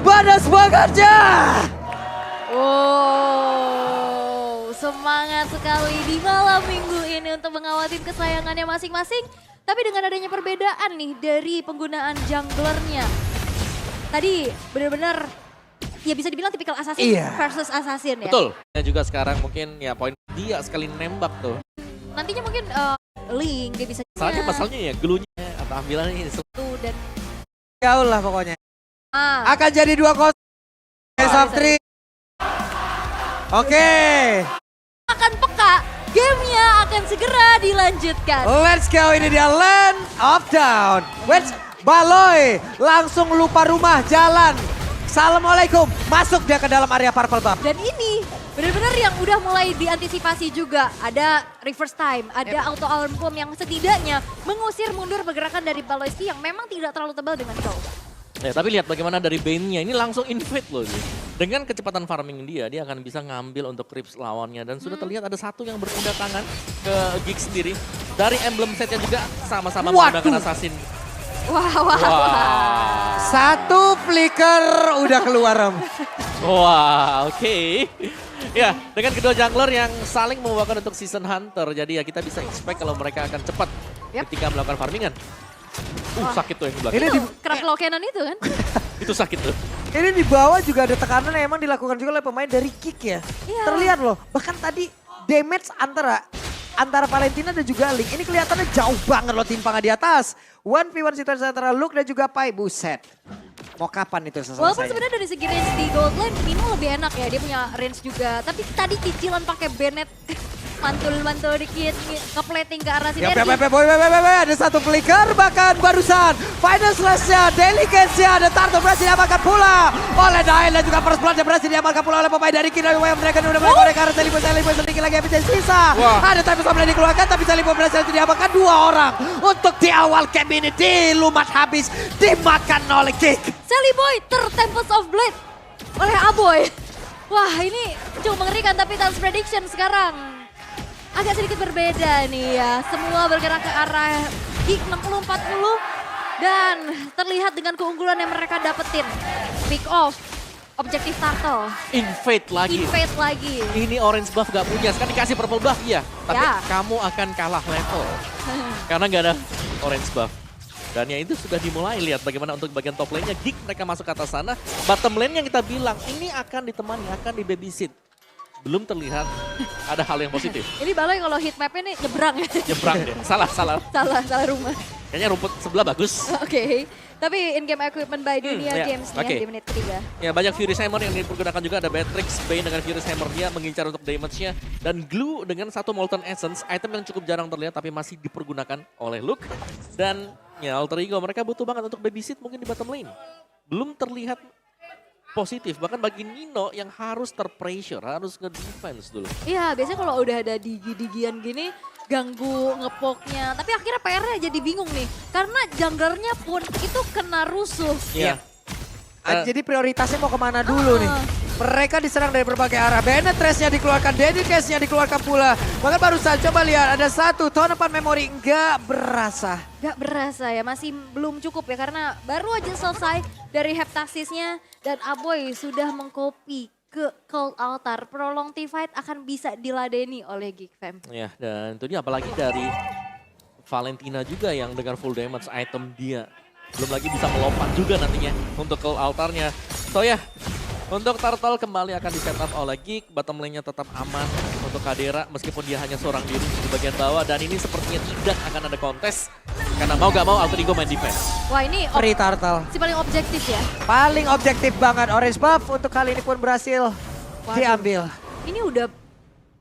Badas bangetnya. Wow, semangat sekali di malam minggu ini untuk mengawatin kesayangannya masing-masing. Tapi dengan adanya perbedaan nih dari penggunaan junglernya. Tadi benar-benar ya bisa dibilang tipikal assassin versus assassin ya. Betul. Dan juga sekarang mungkin ya poin dia sekali nembak tuh. Nantinya mungkin Link dia bisa. Masalahnya ya gelunya atau ambilannya ini. Dan Gaul lah pokoknya. Akan jadi 2-0. Softri. Oke. Akan peka, gamenya akan segera dilanjutkan. Let's go, ini dia Land of Down. Baloy langsung lupa rumah jalan. Assalamualaikum, masuk dia ke dalam area Purple Buff. Dan ini benar-benar yang udah mulai diantisipasi juga. Ada reverse time, ada auto alarm bomb yang setidaknya mengusir mundur pergerakan dari Baloyski yang memang tidak terlalu tebal dengan Crow. Ya, tapi lihat bagaimana dari Bane-nya ini langsung invade loh dia. Dengan kecepatan farming dia akan bisa ngambil untuk creeps lawannya. Dan sudah terlihat ada satu yang berpindah tangan ke Gig sendiri. Dari emblem setnya juga sama-sama menggunakan assassin. Wah. Satu flicker udah keluar Om. Wah, oke. Ya, dengan kedua jungler yang saling membawakan untuk season hunter. Jadi ya kita bisa expect kalau mereka akan cepat ketika melakukan farmingan. Sakit tuh yang di belakang. Ini crack low cannon itu kan? Itu sakit tuh. Ini di bawah juga ada tekanan yang emang dilakukan juga oleh pemain dari Kick ya. Iya. Terlihat loh, bahkan tadi damage antara Valentina dan juga Link. Ini kelihatannya jauh banget loh timpangan di atas. 1v1 situasi antara Luke dan juga Pai. Buset. Mau kapan itu selesai? Walaupun sebenarnya dari segi range di Gold Lane, Mino lebih enak ya. Dia punya range juga. Tapi tadi cicilan pakai Bennett. Mantul-mantul dikit, ke-plating ke arah sinergi. Ada satu flicker bahkan barusan. Final slash-nya, Delicacy-nya, ada Tarto berhasil diamalkan pula oleh Dael dan juga First Blood yang berhasil diamalkan pula oleh pemain dari Kina. Mereka udah mulai korek arah Selipo sedikit lagi efisien sisa. Ada time sampai dikeluarkan tapi Selipo berhasil diamalkan 2 orang. Untuk di awal game ini dilumat habis, dimakan oleh Kick. Seliboy tertempest of blade oleh Aboy. Wah ini cukup mengerikan tapi Tales Prediction sekarang agak sedikit berbeda nih ya. Semua bergerak ke arah Geek 60-40 dan terlihat dengan keunggulan yang mereka dapetin. Pick off, objektif turtle. Invade lagi. Ini orange buff gak punya, sekarang dikasih purple buff ya. Tapi kamu akan kalah level. Karena gak ada orange buff. Dan ya itu sudah dimulai, lihat bagaimana untuk bagian top lane-nya. Geek mereka masuk ke atas sana. Bottom lane yang kita bilang, ini akan ditemani, akan di babysit. Belum terlihat ada hal yang positif. Ini Baloy kalau heat map-nya nih nyebrang. Nyebrang deh, salah. Salah rumah. Kayaknya rumput sebelah bagus. Oke. Tapi in-game equipment by Dunia Games nih di menit ketiga. Ya banyak Furious Hammer yang dipergunakan juga, ada Batrix, Bane dengan Furious Hammer dia mengincar untuk damage-nya. Dan Glue dengan satu Molten Essence, item yang cukup jarang terlihat tapi masih dipergunakan oleh Luke. Dan ya Alter Ego mereka butuh banget untuk babysit mungkin di bottom lane. Belum terlihat positif, bahkan bagi Nino yang harus terpressure, harus nge-defense dulu. Iya, biasanya kalau udah ada digi-digian gini, ganggu ngepoknya. Tapi akhirnya PR-nya jadi bingung nih, karena junglernya pun itu kena rusuh. Iya. Jadi prioritasnya mau kemana dulu nih? Mereka diserang dari berbagai arah. Bennett Trace-nya dikeluarkan, Dedicace-nya dikeluarkan pula. Bahkan barusan coba lihat ada satu Tonepan Memory nggak berasa. Nggak berasa ya, masih belum cukup ya karena baru aja selesai dari Heptasisnya dan Aboy sudah mengcopy ke Cold Altar. Prolong T-Fight akan bisa diladeni oleh Geek Fam. Ya, dan itu dia apalagi dari Valentina juga yang dengan full damage item dia. Belum lagi bisa melompat juga nantinya untuk Cold Altar-nya. So ya, untuk Turtle kembali akan di-setup oleh Geek, bottom lane-nya tetap aman untuk Kadera meskipun dia hanya seorang diri di bagian bawah dan ini sepertinya tidak akan ada kontes karena mau gak mau Alter Ego main defense. Wah ini Free Turtle. si paling objektif ya. Paling objektif banget, orange buff untuk kali ini pun berhasil diambil. Ini udah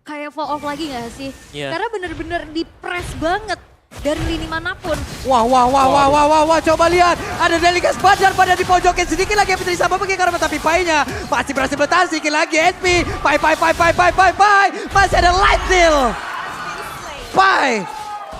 kayak fall off lagi gak sih? Yeah. Karena bener-bener di-press banget dari lini manapun. Wah, coba lihat. Ada Delicacy Badar pada dipojokin sedikit lagi Fitri sama pergi karena tapi Pai-nya masih berhasil bertahan sedikit lagi. SP, Pai. Masih ada light deal. Pai,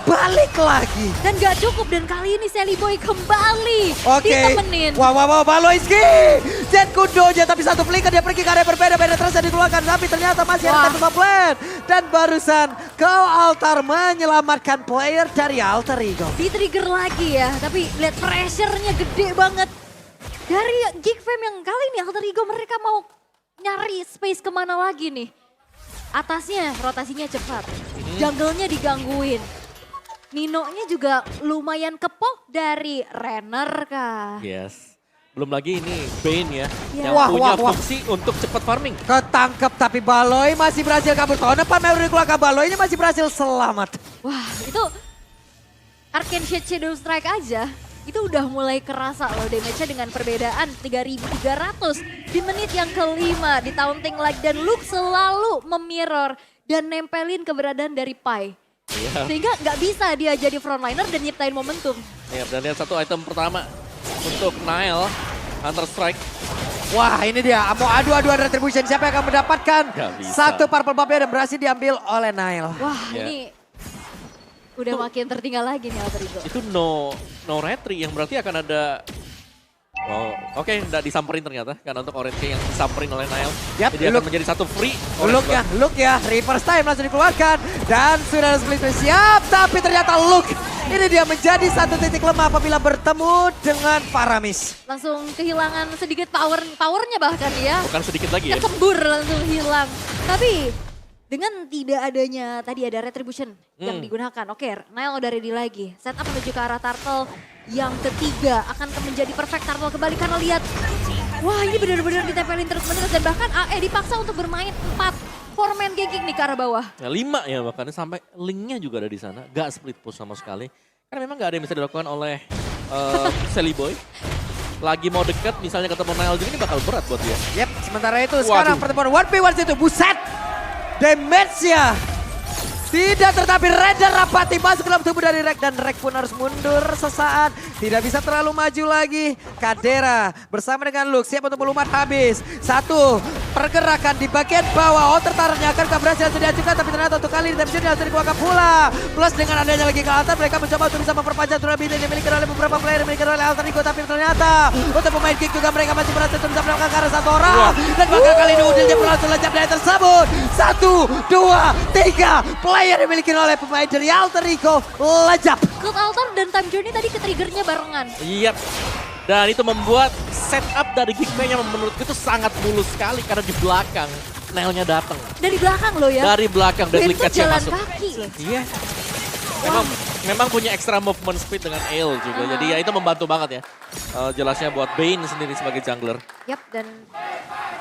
balik lagi. Dan gak cukup dan kali ini Seliboy kembali ditemenin. Wah, Baloyski. Jet Kundo aja tapi satu flicker dia pergi ke area berbeda. Beda terus dikeluarkan tapi ternyata masih ada satu plan. Dan barusan Cold Altar menyelamatkan player dari Alter Ego. Di trigger lagi ya, tapi lihat pressure-nya gede banget. Dari Geek Fam yang kali ini Alter Ego mereka mau nyari space kemana lagi nih. Atasnya rotasinya cepat, jungle-nya digangguin. Nino-nya juga lumayan kepoh dari Renner kah? Yes. Belum lagi ini Bane ya, Ya. yang Wah, punya wah. fungsi untuk cepat farming. Ketangkep tapi Baloy masih berhasil kabur. Tahun depan Maverick keluarga Baloynya masih berhasil selamat. Wah itu Arcane Shade Shadow Strike aja. Itu udah mulai kerasa loh damage-nya dengan perbedaan 3.300 di menit yang kelima di taunting lag. Dan Luke selalu memirror dan nempelin keberadaan dari Pai. Iya. Sehingga nggak bisa dia jadi frontliner dan nyiptain momentum. Ya, dan lihat satu item pertama untuk Nile, Hunter Strike. Wah ini dia, mau adu-aduan retribution. Siapa yang akan mendapatkan Nggak bisa. satu purple buff-nya dan berhasil diambil oleh Nile. Wah Ya. ini udah makin tertinggal lagi nih Alter Ego. Itu no retry yang berarti akan ada. Oh, oke, nggak disamperin ternyata karena untuk Orange yang disamperin oleh Nile. Yap, Jadi akan look. menjadi satu free. Look ya, reverse time langsung dikeluarkan. Dan sudah ada split siap, tapi ternyata Luke. Ini dia menjadi satu titik lemah apabila bertemu dengan Paramis. Langsung kehilangan sedikit powernya bahkan ya. Bukan sedikit lagi ya. Kecembur langsung hilang. Tapi dengan tidak adanya tadi ada retribution yang digunakan. Oke, Nile udah ready lagi. Setup menuju ke arah Turtle yang ketiga akan menjadi perfect Turtle kembali karena lihat. Wah ini benar-benar ditempelin terus-menerus dan bahkan AE dipaksa untuk bermain 4 4-man ganking nih ke arah bawah. Ya, 5 ya bahkan sampai linknya juga ada di sana. Gak split push sama sekali. Karena memang gak ada yang bisa dilakukan oleh Sally Boy. Lagi mau deket misalnya ketemu Nile juga ini bakal berat buat dia. Yep, sementara itu sekarang pertemuan 1v1 itu. Buset, damage-nya tidak tetapi Raider rapati masuk ke dalam tubuh dari Rek. Dan Rek pun harus mundur sesaat. Tidak bisa terlalu maju lagi. Kadera bersama dengan Luke siap untuk melumat habis. Satu pergerakan di bagian bawah. Outer turret-nya akan berhasil diajukan. Tapi ternyata untuk kali ini damage harus dikeluarkan pula. Plus dengan adanya lagi ke atas mereka mencoba untuk bisa memperpanjang durability yang dimiliki oleh beberapa player. Dimiliki oleh Alter Ego. Tapi ternyata untuk pemain kick juga mereka masih berhasil untuk bisa melakukan ke arah satu orang. Dan bahkan kali ini Udilnya berhasil lejap dari tersebut. 1, 2, 3 player dimiliki oleh pemain dari Alter Ego lejap. Cloud Altar dan Time Journey tadi ke-triggernya barengan. Iya. Dan itu membuat setup dari Geekman yang menurutku itu sangat mulus sekali karena di belakang Nile-nya datang. Dari belakang loh ya. Dari belakang dan Bento Linkage jalan masuk. kaki. Iya. Memang punya extra movement speed dengan Ale juga. Jadi ya itu membantu banget ya. Jelasnya buat Bane sendiri sebagai jungler. Yap, dan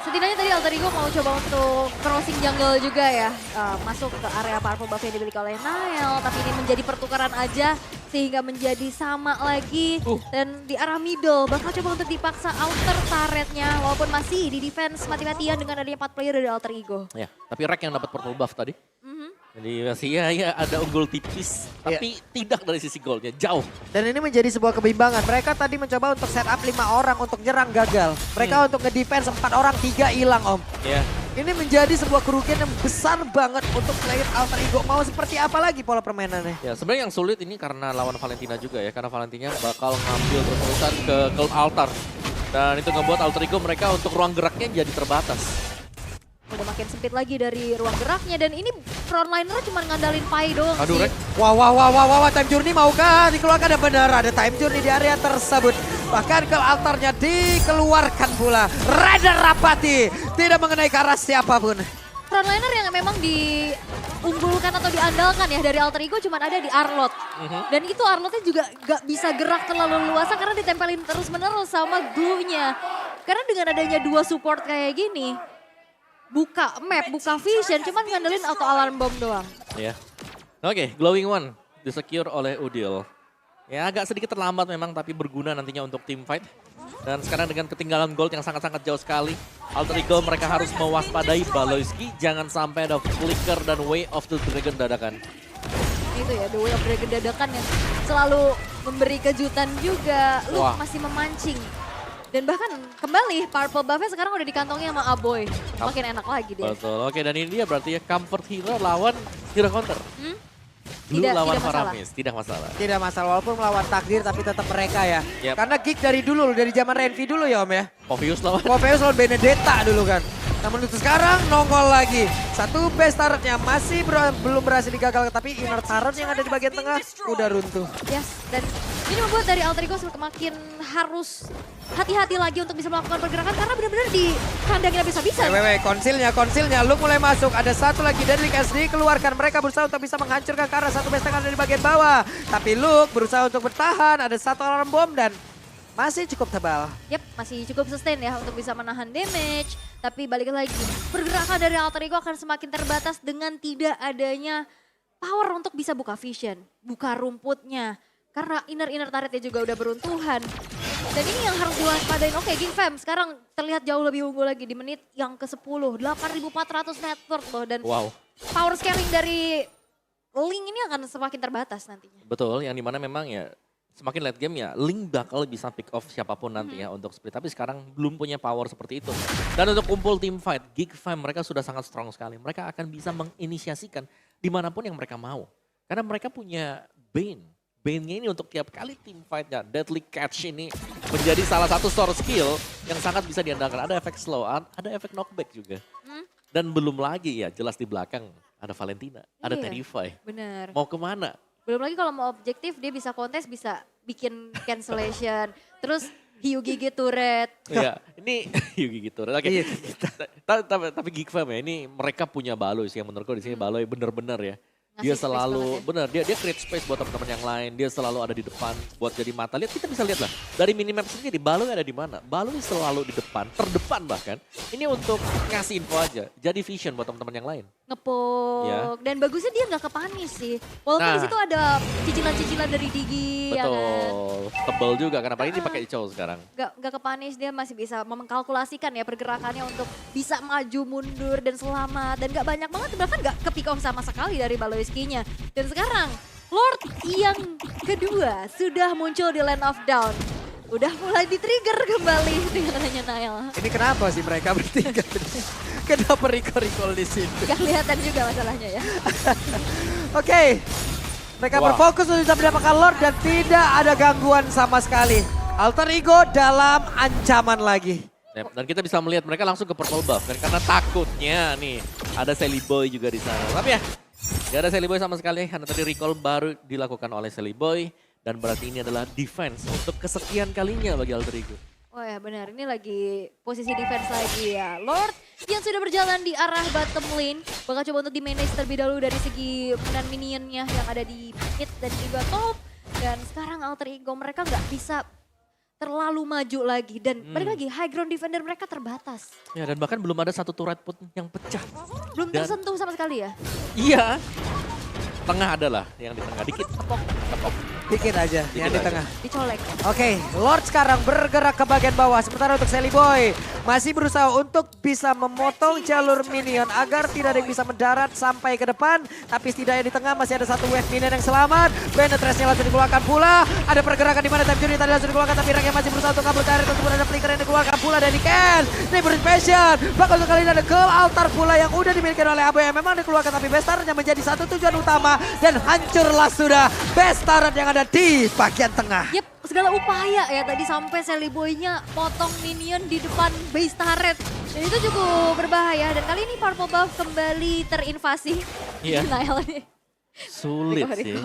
setidaknya tadi Alter Ego mau coba untuk crossing jungle juga ya. Masuk ke area powerful buff yang dimiliki oleh Nile. Tapi ini menjadi pertukaran aja sehingga menjadi sama lagi. Dan di arah middle bakal coba untuk dipaksa outer turretnya. Walaupun masih di defense mati-matian dengan adanya 4 player dari Alter Ego. Ya, tapi Rek yang dapat purple buff tadi. Jadi masih ya ada unggul tipis. Tapi tidak dari sisi goldnya, jauh. Dan ini menjadi sebuah kebimbangan. Mereka tadi mencoba untuk set up 5 orang untuk nyerang gagal. Mereka untuk ngedefense 4 orang 3 hilang om. Ya. Ini menjadi sebuah kerugian yang besar banget untuk player Alter Ego. Mau seperti apa lagi pola permainannya? Ya sebenarnya yang sulit ini karena lawan Valentina juga ya. Karena Valentina bakal ngambil terus-terusan ke Cult Altar. Dan itu ngebuat Alter Ego mereka untuk ruang geraknya jadi terbatas. Udah makin sempit lagi dari ruang geraknya dan ini frontliner cuma ngandalin Pai doang Aduh sih. Rek. Wah, Time Journey maukah dikeluarkan? Dan benar ada Time Journey di area tersebut. Bahkan ke altarnya dikeluarkan pula. Raider Rapati tidak mengenai ke arah siapapun. Frontliner yang memang diunggulkan atau diandalkan ya dari Alter Ego cuma ada di Arlott. Dan itu Arlottnya juga gak bisa gerak terlalu luasa karena ditempelin terus-menerus sama glue-nya. Karena dengan adanya 2 support kayak gini, buka map, buka vision, cuman ngandelin auto alarm bomb doang. Ya. Oke, Glowing One disecure oleh Udil. Ya agak sedikit terlambat memang tapi berguna nantinya untuk team fight. Dan sekarang dengan ketinggalan gold yang sangat-sangat jauh sekali. Alter Ego mereka harus mewaspadai Baloyski. Jangan sampai ada flicker dan Way of the Dragon dadakan. Itu ya, The Way of Dragon dadakan yang selalu memberi kejutan juga. Luke Wah. masih memancing. Dan bahkan kembali purple buff-nya sekarang udah dikantongi sama Aboy. Makin enak lagi dia. Betul, oke dan ini dia berarti ya comfort hero lawan hero counter. Blue lawan Paramis, tidak masalah. Tidak masalah walaupun melawan takdir tapi tetap mereka ya. Yep. Karena Geek dari dulu, dari zaman Renvi dulu ya om ya. Obvious lawan. Popeus lawan Benedetta dulu kan. Namun itu sekarang nongol lagi. Satu base turretnya masih belum berhasil digagal. Tapi inner turret yang ada di bagian tengah udah runtuh. Yes, dan Ini membuat dari Alter Ego semakin harus hati-hati lagi untuk bisa melakukan pergerakan karena benar-benar di kandangnya habis-habisan. Konsilnya, Luke mulai masuk. Ada satu lagi dari SD keluarkan. Mereka berusaha untuk bisa menghancurkan ke arah satu base yang ada di bagian bawah. Tapi Luke berusaha untuk bertahan. Ada satu alarm bom dan masih cukup tebal. Yep, masih cukup sustain ya untuk bisa menahan damage. Tapi balik lagi, pergerakan dari Alter Ego akan semakin terbatas dengan tidak adanya power untuk bisa buka vision, buka rumputnya. Karena inner turretnya juga udah beruntuhan. Dan ini yang harus diwaspadain. Oke, Ging Fam sekarang terlihat jauh lebih unggul lagi di menit yang ke-10. 8.400 net worth loh. Dan power scaling dari Link ini akan semakin terbatas nantinya. Betul, yang dimana memang ya semakin late game ya Link bakal bisa pick off siapapun nanti ya untuk split. Tapi sekarang belum punya power seperti itu. Dan untuk kumpul team fight, Geek Fam mereka sudah sangat strong sekali. Mereka akan bisa menginisiasikan dimanapun yang mereka mau. Karena mereka punya Bane. Bane-nya ini untuk tiap kali team fight-nya, Deadly Catch ini menjadi salah satu store skill yang sangat bisa diandalkan. Ada efek slow, ada efek knockback juga. Dan belum lagi ya jelas di belakang ada Valentina, ada Terrify. Bener. Mau kemana? Belum lagi kalau mau objektif dia bisa kontes, bisa bikin cancellation. Terus Hyugi turret. Iya, ini Hyugi turret. Oke. Tapi Geek Fam ya, ini mereka punya Baloy sih yang menurutku di sini Baloy bener-bener ya. Dia selalu, dia create space buat teman-teman yang lain. Dia selalu ada di depan buat jadi mata. Lihat, kita bisa lihat lah. Dari minimap sendiri, Baloy ada di mana. Baloy selalu di depan, terdepan bahkan. Ini untuk ngasih info aja. Jadi vision buat teman-teman yang lain. Ngepok. Ya. Dan bagusnya dia nggak kepanis sih. Walaupun di situ ada cicilan-cicilan dari Digi. Betul. Ya kan? Tebel juga, kenapa ini pakai Ichou sekarang. Gak kepanis, dia masih bisa mengkalkulasikan ya pergerakannya untuk bisa maju, mundur, dan selamat. Dan gak banyak banget, bahkan gak ke pick off sama sekali dari Baloyski-nya. Dan sekarang, Lord yang kedua sudah muncul di Land of Dawn. Udah mulai di-trigger kembali dengan adanya Nael. Ini kenapa sih mereka bertiga? Kenapa recall di sini? Gak kelihatan juga masalahnya ya. Oke. Mereka berfokus untuk bisa mendapatkan Lord dan tidak ada gangguan sama sekali. Alter Ego dalam ancaman lagi. Dan kita bisa melihat mereka langsung ke purple buff kan karena takutnya nih ada Sally Boy juga di sana. Tapi ya gak ada Sally Boy sama sekali karena tadi recall baru dilakukan oleh Sally Boy dan berarti ini adalah defense untuk kesekian kalinya bagi Alter Ego. Oh ya benar, ini lagi posisi defense lagi ya. Lord yang sudah berjalan di arah bottom lane. Bakal coba untuk di-manage terlebih dahulu dari segi penggunaan minionnya yang ada di mid dan juga top. Dan sekarang Alter Ego mereka nggak bisa terlalu maju lagi. Dan balik lagi, high ground defender mereka terbatas. Ya dan bahkan belum ada satu turret pun yang pecah. Belum tersentuh sama sekali ya? Iya. Tengah adalah yang di tengah dikit. Tepok. Dikit aja yang di tengah. Dicolek. Oke, Lord sekarang bergerak ke bagian bawah. Sementara untuk Sally Boy masih berusaha untuk bisa memotong jalur minion agar tidak ada yang bisa mendarat sampai ke depan. Tapi setidaknya di tengah masih ada satu wave minion yang selamat. Penetrasinya langsung dikeluarkan pula. Ada pergerakan di mana Time Journey tadi langsung dikeluarkan. Tapi Rek yang masih berusaha untuk kabur ke area tersebut. Ada flicker yang dikeluarkan pula dari Ken. Neighbor Passion. Bakal untuk kali ini ada Girl Altar pula yang udah dimiliki oleh Abu yang memang dikeluarkan. Tapi Bestarnya menjadi satu tujuan utama. Dan hancurlah sudah Bestarat yang ada di bagian tengah. Yep, segala upaya ya tadi sampai Sally Boy-nya potong minion di depan base turret. Dan itu cukup berbahaya dan kali ini Purple Buff kembali terinvasi. Iya. Nael nih. Sulit sih.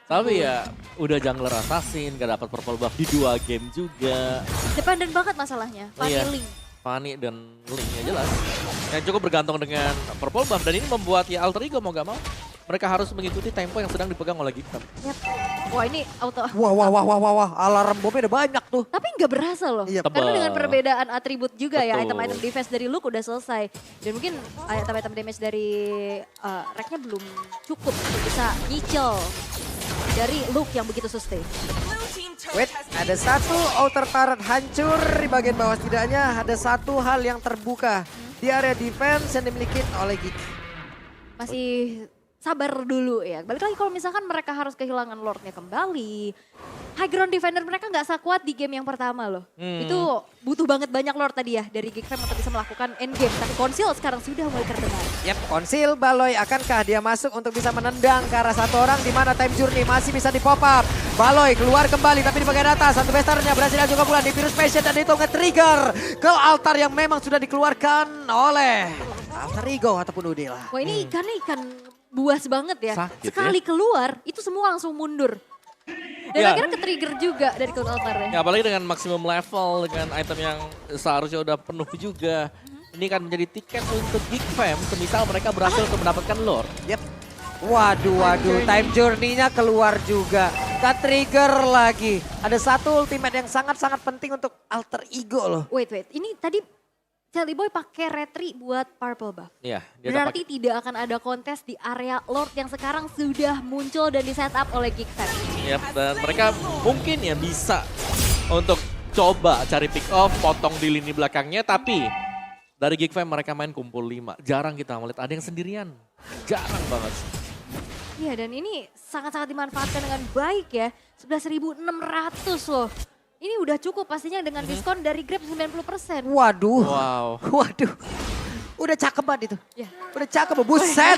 Tapi ya udah jungler assassin, gak dapat purple buff di 2 game juga. Dependen banget masalahnya, Fanny Link. Fanny dan Link ya jelas. Yang cukup bergantung dengan purple buff dan ini membuat ya Alter Ego mau gak mau. Mereka harus mengikuti tempo yang sedang dipegang oleh Geek Fam. Yep. Wah ini auto. Wah, alarm bomnya udah banyak tuh. Tapi nggak berasa loh. Iya, karena dengan perbedaan atribut juga ya, Betul. item-item defense dari Luke udah selesai. Dan mungkin item-item damage dari Reknya belum cukup untuk bisa nyicil dari Luke yang begitu sustain. Wait, ada satu outer turret hancur di bagian bawah. Setidaknya ada satu hal yang terbuka di area defense yang dimiliki oleh Geek. Masih sabar dulu ya. Balik lagi kalau misalkan mereka harus kehilangan Lordnya kembali. High ground defender mereka nggak sekuat di game yang pertama loh. Itu butuh banget banyak Lord tadi ya dari Geek Fam untuk bisa melakukan end game. Tapi Konsil sekarang sudah mulai terdengar. Yap, Konsil Baloy akankah dia masuk untuk bisa menendang ke arah satu orang di mana Time Journey masih bisa di pop up. Baloy keluar kembali tapi di bagian atas satu bestarnya berhasil juga pula di virus passion dan itu nge-trigger ke altar yang memang sudah dikeluarkan oleh Alter Ego ataupun Udil. Wah ini ikan buas banget ya. Sakit, sekali keluar itu semua langsung mundur. Dan Ya. akhirnya ke-trigger juga dari Cloud Altar ya. Ya apalagi dengan maksimum level, dengan item yang seharusnya udah penuh juga. Ini kan menjadi tiket untuk Geek Fam, semisal mereka berhasil untuk mendapatkan Lord. Yep. Waduh, time journey-nya keluar juga. Ke-trigger lagi. Ada satu ultimate yang sangat-sangat penting untuk alter ego loh. Wait, ini tadi Sally Boy pakai retri buat purple buff. Iya, dia Berarti tidak akan ada kontes di area Lord yang sekarang sudah muncul dan di setup oleh Geek Fam. Yap, dan mereka mungkin ya bisa untuk coba cari pick off, potong di lini belakangnya, tapi dari Geek Fam mereka main kumpul 5. Jarang kita melihat ada yang sendirian. Jarang banget. Iya, dan ini sangat-sangat dimanfaatkan dengan baik ya. 11.600 loh. Ini udah cukup pastinya dengan diskon dari Grab 90%. Waduh. Wow. Waduh. Udah cakep banget itu. Ya. Udah cakep, buset.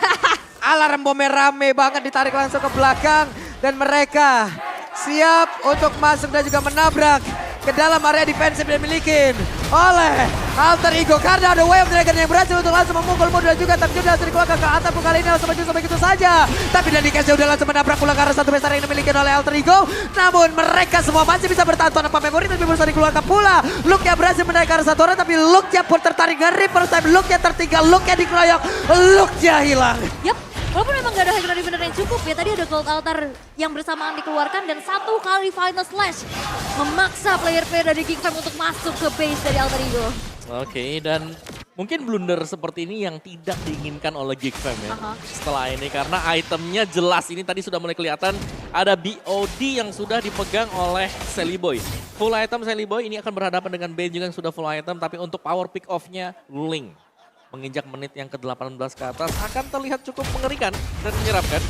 Alarm bomnya rame banget ditarik langsung ke belakang. Dan mereka siap untuk masuk dan juga menabrak ke dalam area defensif yang dimiliki oleh Alter Ego. Karena ada Way of Dragon yang berhasil untuk langsung memukul modal juga. Tapi juga langsung dikeluarkan ke atas kali ini langsung maju sampai gitu saja. Tapi dan dikasih udah langsung menabrak pula ke arah satu besar yang dimiliki oleh Alter Ego. Namun mereka semua masih bisa bertahan tanpa memori. Tapi berusaha dikeluarkan pula. Look-nya berhasil menaik ke arah satu orang. Tapi Look-nya pun tertarik ngeri. First time Look-nya tertinggal. Look-nya dikeroyok. Look-nya hilang. Yap, walaupun memang gak ada Hydra Defender yang cukup ya. Tadi ada Cloud Altar yang bersamaan dikeluarkan dan satu kali Final Slash memaksa player-player dari Geek Fam untuk masuk ke base dari Alter Ego. Oke, dan mungkin blunder seperti ini yang tidak diinginkan oleh Geek Fam ya. Setelah ini, karena itemnya jelas ini tadi sudah mulai kelihatan ada BOD yang sudah dipegang oleh Sally Boy. Full item Sally Boy ini akan berhadapan dengan Bane juga yang sudah full item, tapi untuk power pick off-nya Ling. Menginjak menit yang ke-18 ke atas akan terlihat cukup mengerikan dan menyeramkan.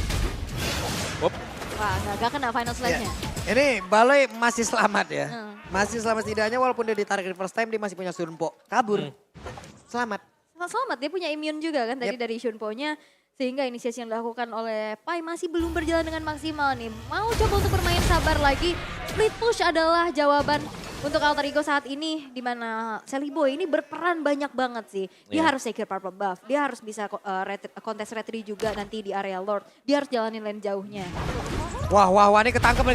Wop. Wah, gak kena Final Slash-nya. Ini Baloy masih selamat ya. Hmm. Masih selamat setidaknya walaupun dia ditarik di first time dia masih punya Sunpo. Kabur. Selamat. Selamat, dia punya immune juga kan tadi dari Shunpo-nya. Sehingga inisiasi yang dilakukan oleh Pai masih belum berjalan dengan maksimal nih. Mau coba untuk bermain sabar lagi. Split push adalah jawaban untuk Alter Ego saat ini. Dimana Sally Boy ini berperan banyak banget sih. Dia harus secure purple buff. Dia harus bisa kontes retri juga nanti di area Lord. Dia harus jalanin lane jauhnya. Wah, ini ketangkep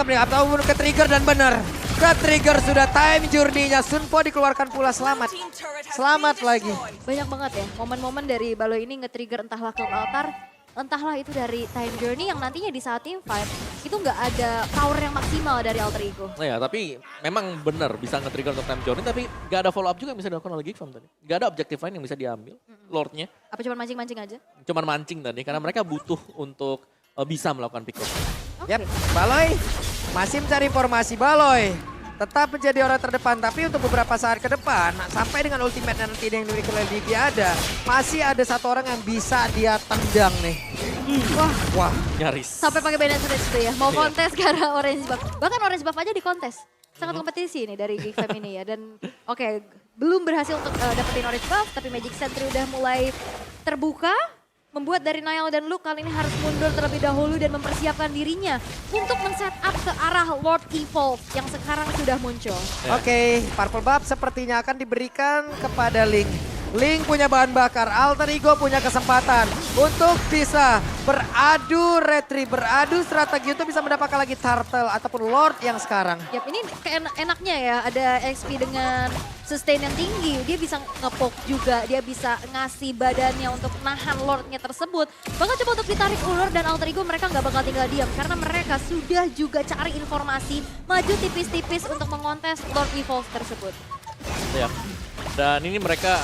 nih. Atau ke-trigger dan benar. Ke-trigger sudah time journey-nya. Sunpo dikeluarkan pula selamat. Selamat lagi. Banyak banget ya momen-momen dari Baloy ini nge-trigger entahlah Cloud Altar. Entahlah itu dari time journey yang nantinya di saat team fight. Itu nggak ada power yang maksimal dari Alter Ego. Nah ya, tapi memang benar bisa nge-trigger untuk time journey, tapi gak ada follow up juga yang bisa dilakukan oleh Geek Fam tadi. Gak ada objective lain yang bisa diambil, Lordnya. Apa cuma mancing-mancing aja? Cuman mancing tadi, karena mereka butuh untuk bisa melakukan pick off. Oke. Yap, Baloy masih mencari informasi. Baloy tetap menjadi orang terdepan, tapi untuk beberapa saat ke depan, sampai dengan ultimate nanti yang dimiliki oleh Livy ada, masih ada satu orang yang bisa dia tendang nih. Wah. Nyaris. Sampai pakai Bandit Switch tuh ya, mau kontes karena Orange Buff. Bahkan Orange Buff aja di kontes. Sangat kompetisi nih dari Geek Fam ini ya. Dan oke, belum berhasil untuk dapetin Orange Buff, tapi Magic Sentry udah mulai terbuka. Membuat dari Niall dan Luke kali ini harus mundur terlebih dahulu dan mempersiapkan dirinya untuk men-set up ke arah Lord Evolve yang sekarang sudah muncul. Oke, purple buff sepertinya akan diberikan kepada Ling. Ling punya bahan bakar, Alter Ego punya kesempatan untuk bisa beradu retri, beradu strategi untuk bisa mendapatkan lagi Turtle ataupun Lord yang sekarang. Yap, ini enaknya ya ada XP dengan sustain yang tinggi. Dia bisa nge-poke juga, dia bisa ngasih badannya untuk nahan Lordnya tersebut. Bakal coba untuk ditarik ulur dan Alter Ego mereka nggak bakal tinggal diam. Karena mereka sudah juga cari informasi, maju tipis-tipis untuk mengontes Lord Evolve tersebut. Ya. Dan ini mereka,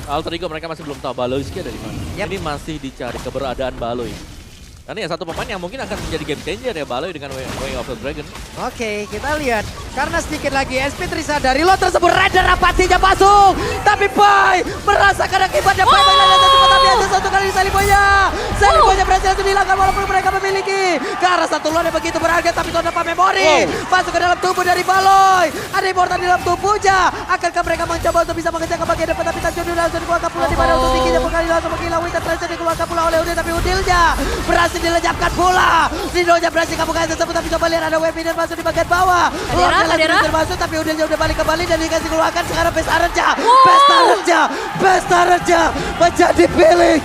Alter Ego mereka masih belum tahu Baloyski ada di mana. Ini masih dicari keberadaan Baloy. Dan ya satu pemain yang mungkin akan menjadi game changer ya Baloy dengan Way of the Dragon. Oke, kita lihat. Karena sedikit lagi SP Trisa dari lot tersebut. Raider apatinya masuk. Tapi Pai merasakan akibatnya. Pai mengalami tapi ada satu kali Sally Boy-nya. Sally Boy-nya berhasil untuk dihilangkan walaupun mereka memiliki. Ke arah satu lot yang begitu berharga tapi tanpa memori. Masuk ke dalam tubuh dari Baloy. Ada immortal di dalam tubuhnya. Akankah mereka mencoba untuk bisa mengejar ke bagian depan tapi Tanjung langsung dikeluarkan pula di mana untuk tingginya kali langsung menghilang. Winter Tracer dikeluarkan pula oleh Udil tapi Udilnya berhasil dilejapkan pula. Ridonya berhasil kaburkan tersebut tapi coba lihat ada webinar masuk di bagian bawah. Kadera. Masuk tapi Udilnya udah balik kembali dan dikasih keluarkan sekarang Pesta Reja menjadi pilih.